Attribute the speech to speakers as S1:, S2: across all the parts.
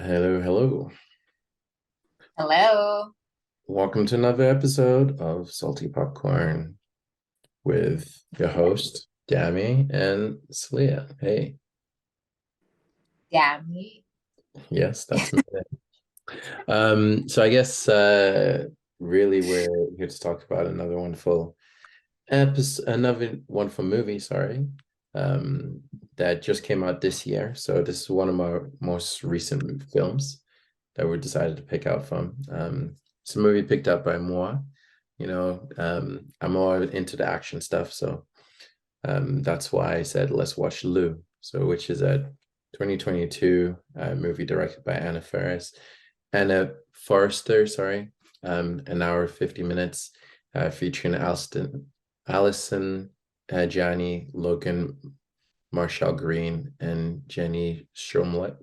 S1: Hello, hello.
S2: Hello.
S1: Welcome to another episode of Salty Popcorn with your host, Dami and Saliya. Hey,
S2: Dami.
S1: yes, that's me. So I guess really we're here to talk about another wonderful movie, sorry, um, that just came out this year. So this is one of my most recent films that we decided to pick out from. It's a movie picked up by moi. I'm more into the action stuff, so that's why I said let's watch Lou. So, which is a 2022 movie directed by Anna Forrester, sorry, an hour 50 minutes, featuring Allison, Johnny, Logan, Marshall Green, and Jenny Shomelet.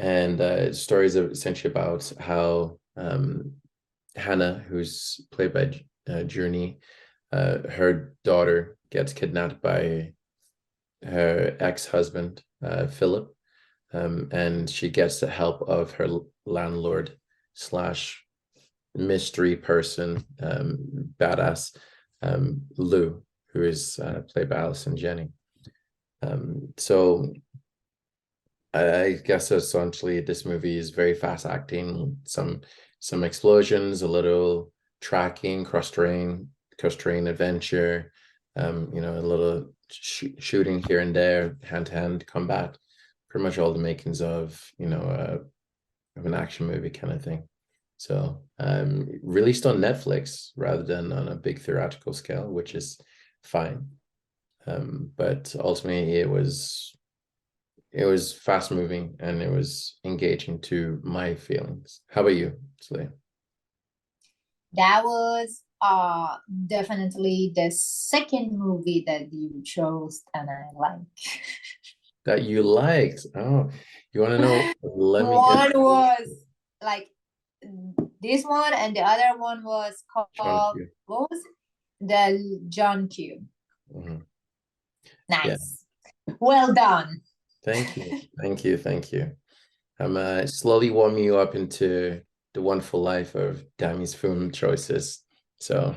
S1: And the story is essentially about how Hannah, who's played by Journey, her daughter gets kidnapped by her ex-husband, Philip, and she gets the help of her landlord slash mystery person, badass, Lou, who is played by Allison Jenny. So I guess essentially this movie is very fast acting, some explosions, a little tracking, cross terrain adventure, a little shooting here and there, hand to hand combat, pretty much all the makings of of an action movie kind of thing. So released on Netflix rather than on a big theatrical scale, which is fine. But ultimately it was fast moving and it was engaging to my feelings. How about you, Celia?
S2: That was definitely the second movie that you chose and I like.
S1: That you liked. Oh, you want to know? Let me get
S2: One was like this one and the other one was
S1: John
S2: called
S1: Q.
S2: what was it? The John Q.
S1: Mhm. Yeah,
S2: Nice. Well done.
S1: thank you. Thank you. Thank you. I'm slowly warming you up into the wonderful life of Dami's film choices. So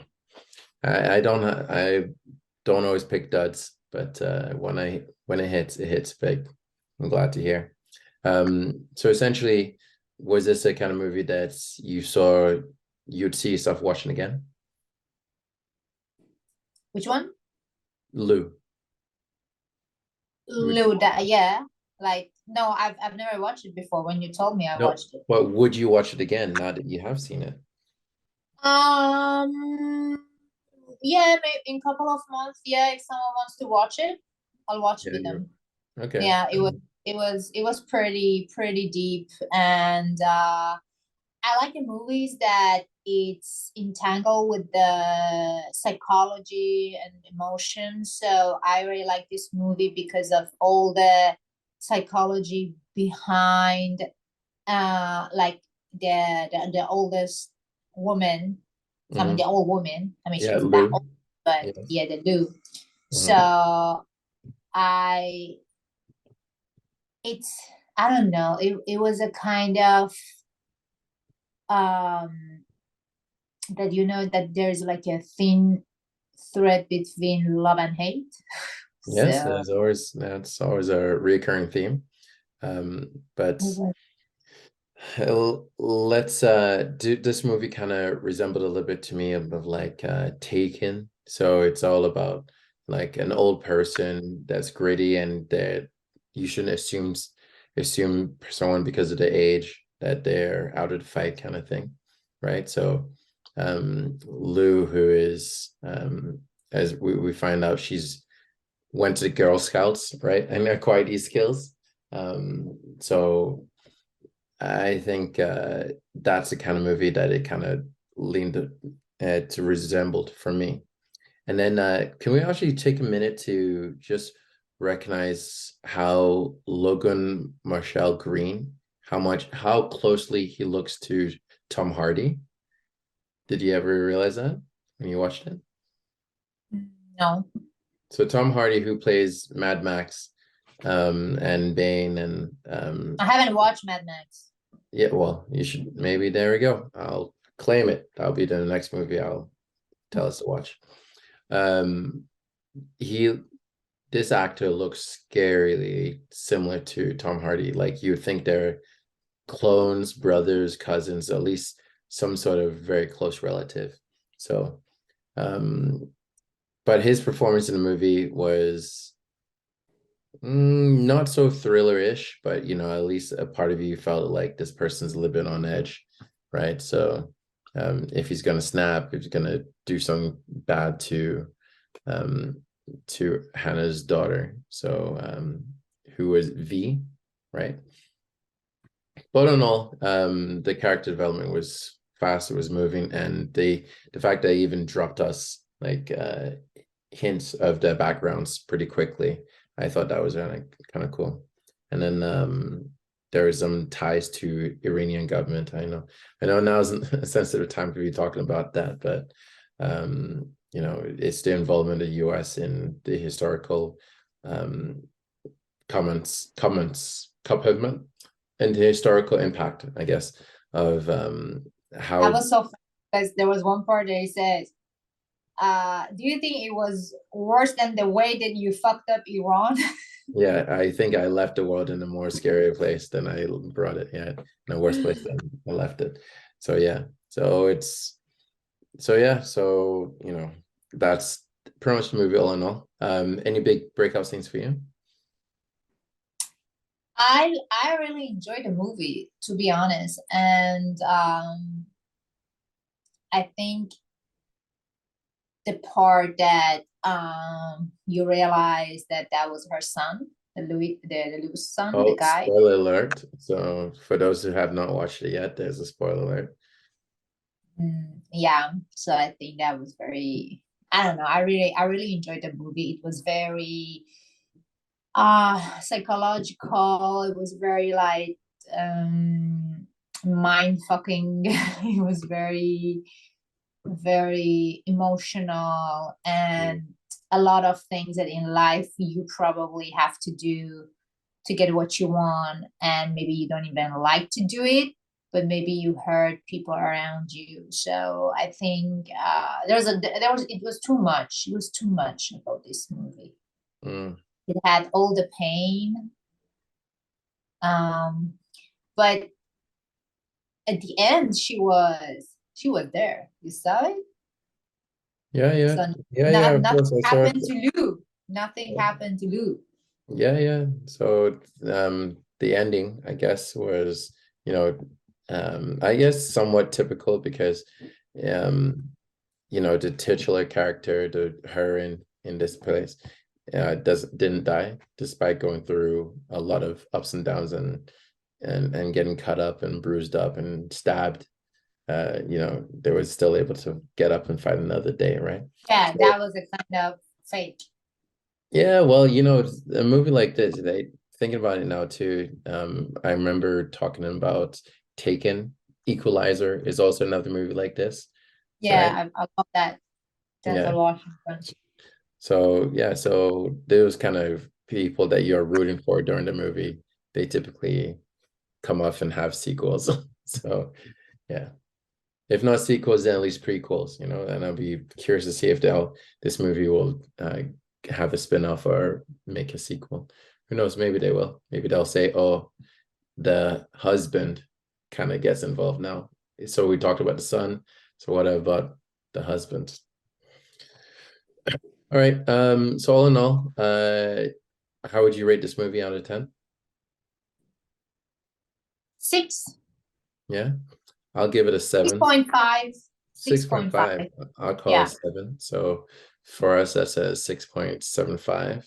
S1: I don't always pick duds, but when it hits big. I'm glad to hear. So essentially, was this a kind of movie that you'd see yourself watching again?
S2: Which one?
S1: Lou. Would you,
S2: Luda, yeah. Like no, I've never watched it before. When you told me I
S1: no,
S2: watched it.
S1: but would you watch it again now that you have seen it?
S2: Yeah, maybe in a couple of months. Yeah, if someone wants to watch it, I'll watch it
S1: Yeah,
S2: with them.
S1: okay.
S2: Yeah, it was pretty deep, and I like the movies that it's entangled with the psychology and emotion. So I really like this movie because of all the psychology behind like the oldest woman. I mean
S1: Hmm.
S2: the old woman. I mean
S1: Yeah,
S2: she's that
S1: Lou.
S2: old, but
S1: Yes.
S2: yeah, the Lou.
S1: Hmm.
S2: So I it's I don't know. It was a kind of um that that there's like a thin thread between love and hate.
S1: Yes,
S2: So
S1: that's always a recurring theme. But let's do this movie kind of resembled a little bit to me of like Taken. So it's all about like an old person that's gritty and that you shouldn't assume someone because of the age that they're out of the fight kind of thing. Right. So Lou, who is as we find out she's went to the Girl Scouts, right? And acquired these skills. So I think that's the kind of movie that it kind of leaned to resembled for me. And then can we actually take a minute to just recognize how Logan Marshall Green, how closely he looks to Tom Hardy? Did you ever realize that when you watched it?
S2: no.
S1: So Tom Hardy, who plays Mad Max, and Bane and
S2: I haven't watched Mad Max.
S1: yeah, well, you should maybe there we go. I'll claim it. That'll be the next movie I'll tell us to watch. Um, he this actor looks scarily similar to Tom Hardy. Like you would think they're clones, brothers, cousins, at least some sort of very close relative. So, but his performance in the movie was not so thriller-ish, but at least a part of you felt like this person's a little bit on edge, right? So, if he's gonna snap, if he's gonna do something bad um, to Hannah's daughter, so who was V, right? But in all, the character development was fast, it was moving, and the fact that they even dropped us like hints of their backgrounds pretty quickly, I thought that was kind of cool. And then there was some ties to Iranian government. I know now isn't a sensitive time to be talking about that, but it's the involvement of the US in the historical um comment and the historical impact, I guess, of
S2: I
S1: how.
S2: was so funny because there was one part that he says, do you think it was worse than the way that you fucked up Iran?
S1: Yeah, I think I left the world in a more scary place than I brought it. Yeah, in a worse place than I left it. So yeah, so that's pretty much the movie all in all. Any big breakout scenes for you?
S2: I really enjoyed the movie, to be honest. And I think the part that you realize that that was her son, the Louis son, the
S1: Oh,
S2: guy.
S1: spoiler alert. So for those who have not watched it yet, there's a spoiler alert.
S2: Yeah, so I think that was very, I don't know, I really enjoyed the movie. It was very psychological. It was very like mind fucking. It was very, very emotional, and a lot of things that in life you probably have to do to get what you want, and maybe you don't even like to do it, but maybe you hurt people around you. So I think it was too much. It was too much about this movie.
S1: Mm.
S2: It had all the pain, um, but at the end she was there. You saw it.
S1: Yeah, yeah,
S2: So
S1: yeah, yeah. Of
S2: nothing
S1: course, I saw it.
S2: happened to Lou. Nothing happened to Lou.
S1: Yeah, yeah. So the ending, I guess, was, I guess somewhat typical because um, the titular character, her in this place, didn't die despite going through a lot of ups and downs and getting cut up and bruised up and stabbed. They were still able to get up and fight another day, right?
S2: Yeah,
S1: So
S2: that was a kind of fake.
S1: yeah, well, a movie like this, thinking about it now too. I remember talking about Taken, Equalizer is also another movie like this, right?
S2: Yeah, I love that.
S1: Yeah.
S2: Denzel Washington.
S1: So yeah, so those kind of people that you're rooting for during the movie, they typically come off and have sequels. So yeah. If not sequels, then at least prequels, and I'll be curious to see if this movie will have a spin-off or make a sequel. Who knows? Maybe they will. Maybe they'll say, oh, the husband kind of gets involved now. So we talked about the son. So what about the husband? All right. So all in all, how would you rate this movie out of 10?
S2: 6,
S1: Yeah, I'll give it a 7.
S2: 6.5,
S1: 6.5.
S2: 6.5.
S1: I'll call it
S2: Yeah.
S1: 7. So for us, that's a 6.75.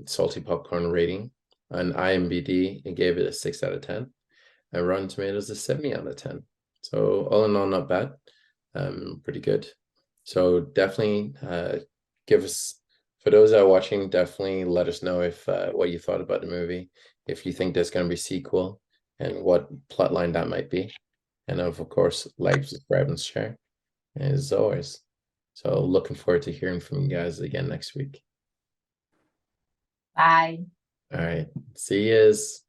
S1: Salty popcorn rating. On IMDb, it gave it a 6 out of 10. And Rotten Tomatoes a 70 out of 10. So all in all, not bad. Pretty good. So definitely give us, for those that are watching, definitely let us know if what you thought about the movie, if you think there's going to be a sequel and what plotline that might be. And of course, like, subscribe, and share as always. So looking forward to hearing from you guys again next week.
S2: Bye.
S1: All right. See yous.